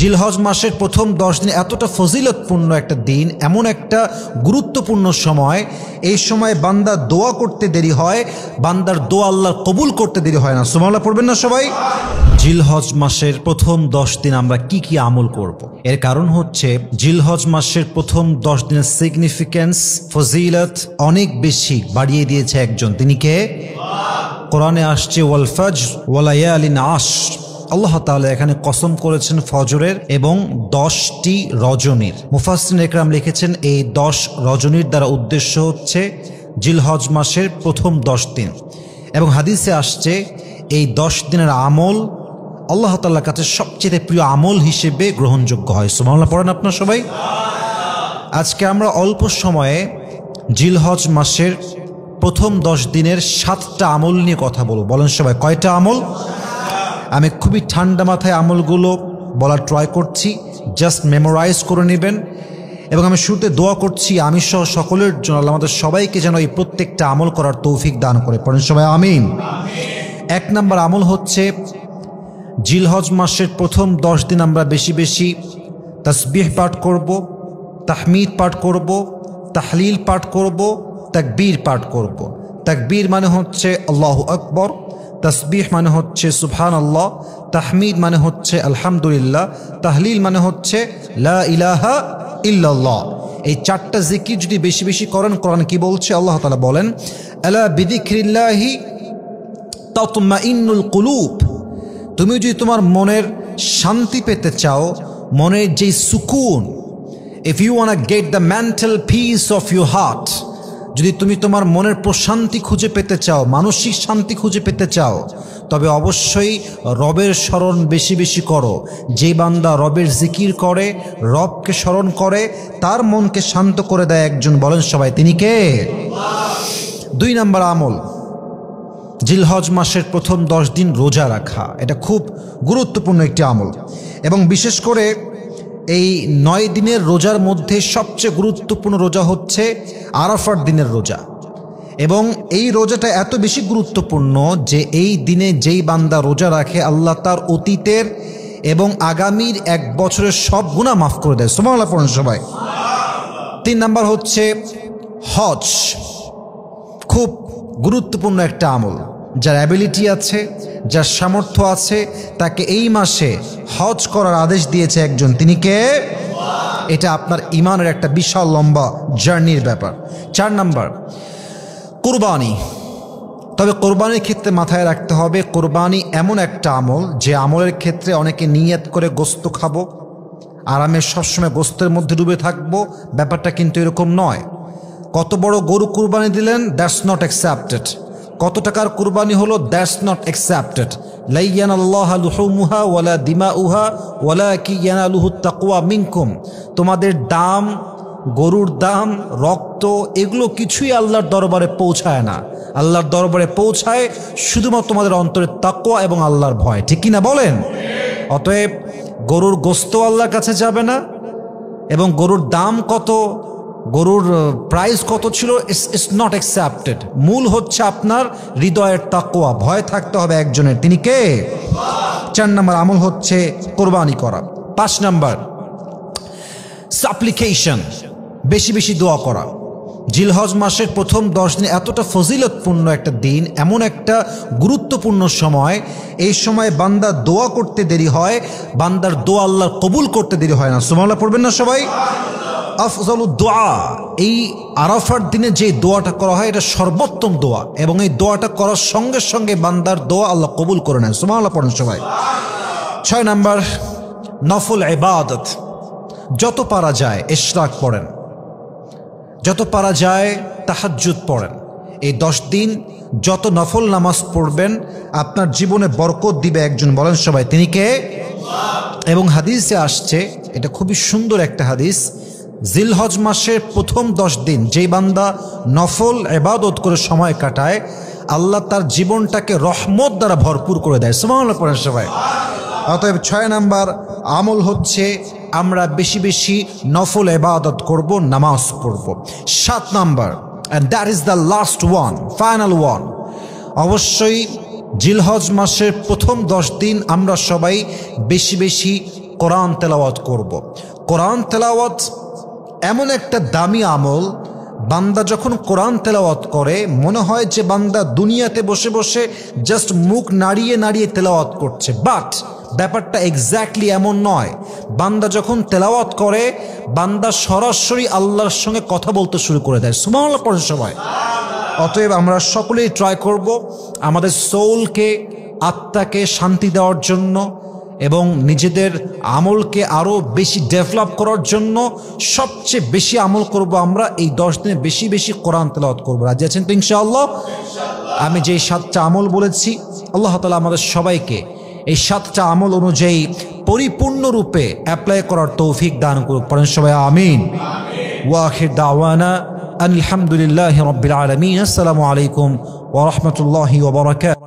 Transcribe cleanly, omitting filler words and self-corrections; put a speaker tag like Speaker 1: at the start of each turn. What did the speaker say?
Speaker 1: জিলহজ মাসের প্রথম 10 দিন এতটা ফজিলতপূর্ণ একটা দিন, এমন একটা গুরুত্বপূর্ণ সময়, এই সময় বান্দা দোয়া করতে দেরি হয়, বান্দার দোয়া আল্লাহ কবুল করতে দেরি হয় না। সুবহানাল্লাহ পড়বেন না সবাই? জিলহজ মাসের প্রথম 10 দিন আমরা কি কি আমল করব? এর কারণ হচ্ছে জিলহজ মাসের প্রথম 10 দিনের সিগনিফিকেন্স, ফজিলত অনেক বেশি বাড়িয়ে দিয়েছে একজন, তিনি কে? কোরআনে আসছে ওয়াল ফজর ওয়া লায়ালিন আশর, আল্লাহ তাআলা এখানে কসম করেছেন ফজরের এবং 10টি রজনীর। মুফাসসিরিন ইকরাম লিখেছেন এই 10 রজনীর দ্বারা উদ্দেশ্য হচ্ছে জিলহজ মাসের প্রথম 10 দিন, এবং হাদিসে আসছে এই 10 দিনের আমল আল্লাহ তাআলার কাছে সবচেয়ে প্রিয় আমল হিসেবে গ্রহণযোগ্য হয়। সুবহানাল্লাহ পড়েন আপনারা সবাই। আজকে আমরা অল্প সময়ে জিলহজ মাসের প্রথম 10 দিনের 7টা আমল নিয়ে কথা বলবো। বলেন সবাই, কয়টা আমল? আমি খুবই ঠান্ডা মাথায় আমলগুলো বলার ট্রাই করছি, জাস্ট মেমোরাইজ করে নেবেন। এবং আমি শুরুতে দোয়া করছি আমি সহ সকলের জন্য আল্লাহ আমাদের সবাইকে যেন এই প্রত্যেকটা আমল করার তৌফিক দান করে। পড়েন সবাই আমিন। 1 নম্বর আমল হচ্ছে জিলহজ মাসের প্রথম 10 দিন আমরা বেশি বেশি তাসবিহ পাঠ করব, তাহমিদ পাঠ করব, তাহলিল পাঠ করব, তাকবীর পাঠ করব। তাকবীর মানে হচ্ছে আল্লাহু আকবার, তসবিহ মানে হচ্ছে সুবহানাল্লাহ, তাহমিদ মানে হচ্ছে আলহামদুলিল্লাহ, তাহলিল মানে হচ্ছে লা ইলাহা ইল্লাল্লাহ। এই 4টা জিকির যদি বেশি বেশি করেন, কোরআন কি বলছে? আল্লাহ তাআলা বলেন আলা বিযিকরিল্লাহি তাতমাইন্নুল কুলুব, তুমি যদি তোমার মনের শান্তি পেতে চাও, মনের যে সুকুন, if you want to get the mental peace of your heart, যদি তুমি তোমার মনের প্রশান্তি খুঁজে পেতে চাও, মানসিক শান্তি খুঁজে পেতে চাও, তবে অবশ্যই রবের স্মরণ বেশি বেশি করো। যে বান্দা রবের জিকির করে, রবকে স্মরণ করে, তার মনকে শান্ত করে দেয় একজন। বলেন সবাই, তিনি কে? 2 নম্বর আমল জিলহজ মাসের প্রথম 10 দিন রোজা রাখা। এটা খুব গুরুত্বপূর্ণ একটি আমল, এবং বিশেষ করে এই 9 দিনের রোজার মধ্যে সবচেয়ে গুরুত্বপূর্ণ রোজা হচ্ছে আরাফার দিনের রোজা। এবং এই রোজাটা এত বেশি গুরুত্বপূর্ণ যে এই দিনে যেই বান্দা রোজা রাখে, আল্লাহ তার অতীতের এবং আগামীর 1 বছরের সব গুনাহ মাফ করে দেয়। সুবহানাল্লাহ পড়ুন সবাই। 3 নম্বর হচ্ছে হজ। খুব গুরুত্বপূর্ণ একটা আমল। যার অ্যাবিলিটি আছে, যার সামর্থ্য আছে, তাকে এই মাসে হজ করার আদেশ দিয়েছে একজন, তিনি কে? এটা আপনার ইমানের একটা বিশাল লম্বা জার্নির ব্যাপার। 4 নম্বর কুরবানি। তবে কোরবানির ক্ষেত্রে মাথায় রাখতে হবে, কোরবানি এমন একটা আমল যে আমলের ক্ষেত্রে অনেকে নিয়ত করে গোস্ত খাবো, আরামে সবসময় গোস্তের মধ্যে ডুবে থাকবো, ব্যাপারটা কিন্তু এরকম নয়। কত বড় গরু কুরবানি দিলেন, দ্যাটস নট অ্যাকসেপ্টেড। কত টাকার কুরবানি হলো, দ্যাটস নট অ্যাকসেপ্টেড। লা ইয়ানাল্লাহু লুহুমুহা ওয়ালা দিমাউহা ওয়ালাকিন ইয়ানালুহুত তাকওয়া মিনকুম। তোমাদের দাম, গরুর দাম, রক্ত, এগুলো কিছুই আল্লাহর দরবারে পৌঁছায় না। আল্লাহর দরবারে পৌঁছায় শুধুমাত্র তোমাদের অন্তরের তাকওয়া এবং আল্লাহর ভয়। ঠিক কিনা বলেন? অতএব গরুর গোস্ত আল্লাহর কাছে যাবে না, এবং গরুর দাম কত, গরুর প্রাইস কত ছিল, ইটস নট অ্যাকসেপ্টেড। মূল হচ্ছে আপনার হৃদয়ের তাকওয়া, ভয় থাকতে হবে একজনের, তিনি কে? 4 নম্বর আমল হচ্ছে কোরবানি করা। 5 নম্বর সাপ্লিকেশন, বেশি বেশি দোয়া করা। জিলহজ মাসের প্রথম 10 দিন এতটা ফজিলতপূর্ণ একটা দিন, এমন একটা গুরুত্বপূর্ণ সময়, এই সময় বান্দা দোয়া করতে দেরি হয়, বান্দার দোয়া আল্লাহ কবুল করতে দেরি হয় না। সুবহানাল্লাহ পড়বেন না সবাই? আফজালুদ দোয়া, এই আরাফার দিনে যে দোয়াটা করা হয় এটা সর্বোত্তম দোয়া, এবং এই দোয়াটা করার সঙ্গে সঙ্গে বান্দার দোয়া আল্লাহ কবুল করে নেন। সুবহানাল্লাহ পড়েন সবাই। 6 নম্বর নফল ইবাদত। যত পারা যায় ইশরাক পড়েন, যত পারা যায় তাহাজ্জুদ পড়েন। এই 10 দিন যত নফল নামাজ পড়বেন আপনার জীবনে বরকত দিবে একজন। বলেন সবাই, তিনি কে? এবং হাদিসে আসছে, এটা খুবই সুন্দর একটা হাদিস, জিলহজ মাসের প্রথম 10 দিন যেই বান্দা নফল ইবাদত করে সময় কাটায়, আল্লাহ তার জীবনটাকে রহমত দ্বারা ভরপুর করে দেয়। সুবহানাল্লাহ পড়েন সবাই। অতএব 6 নম্বর আমল হচ্ছে আমরা বেশি বেশি নফল ইবাদত করব, নামাজ পড়ব। 7 নম্বর, and that is the last one, final one, অবশ্যই জিলহজ মাসের প্রথম 10 দিন আমরা সবাই বেশি বেশি কোরআন তেলাওয়াত করব। কোরআন তেলাওয়াত এমন একটা দামি আমল, বান্দা যখন কোরআন তেলাওয়াত করে মনে হয় যে বান্দা দুনিয়াতে বসে বসে জাস্ট মুখ নাড়িয়ে নাড়িয়ে তেলাওয়াত করছে, বাট ব্যাপারটা এক্স্যাক্টলি এমন নয়। বান্দা যখন তেলাওয়াত করে বান্দা সরাসরি আল্লাহর সঙ্গে কথা বলতে শুরু করে দেয়। সুবহানাল্লাহ পড়ার সময়। অতএব আমরা সকলেই ট্রাই করব আমাদের সোলকে, আত্মাকে শান্তি দেওয়ার জন্য এবং নিজেদের আমলকে আরও বেশি ডেভেলপ করার জন্য সবচেয়ে বেশি আমল করব আমরা এই 10 দিনে বেশি বেশি কোরআন তেলাওয়াত করব। রাজি আছেন তো ইনশাআল্লাহ? আমি যেই 7টা আমল বলেছি আল্লাহ তাআলা আমাদের সবাইকে এই 7টা আমল অনুযায়ী পরিপূর্ণরূপে অ্যাপ্লাই করার তৌফিক দান করুক। পড়েন সবাই আমিন। ওয়া আখির দাওয়ানা আলহামদুলিল্লাহি রাব্বিল আলামিন। আসসালামু আলাইকুম ওয়া রাহমাতুল্লাহি ওয়া বারাকাতুহু।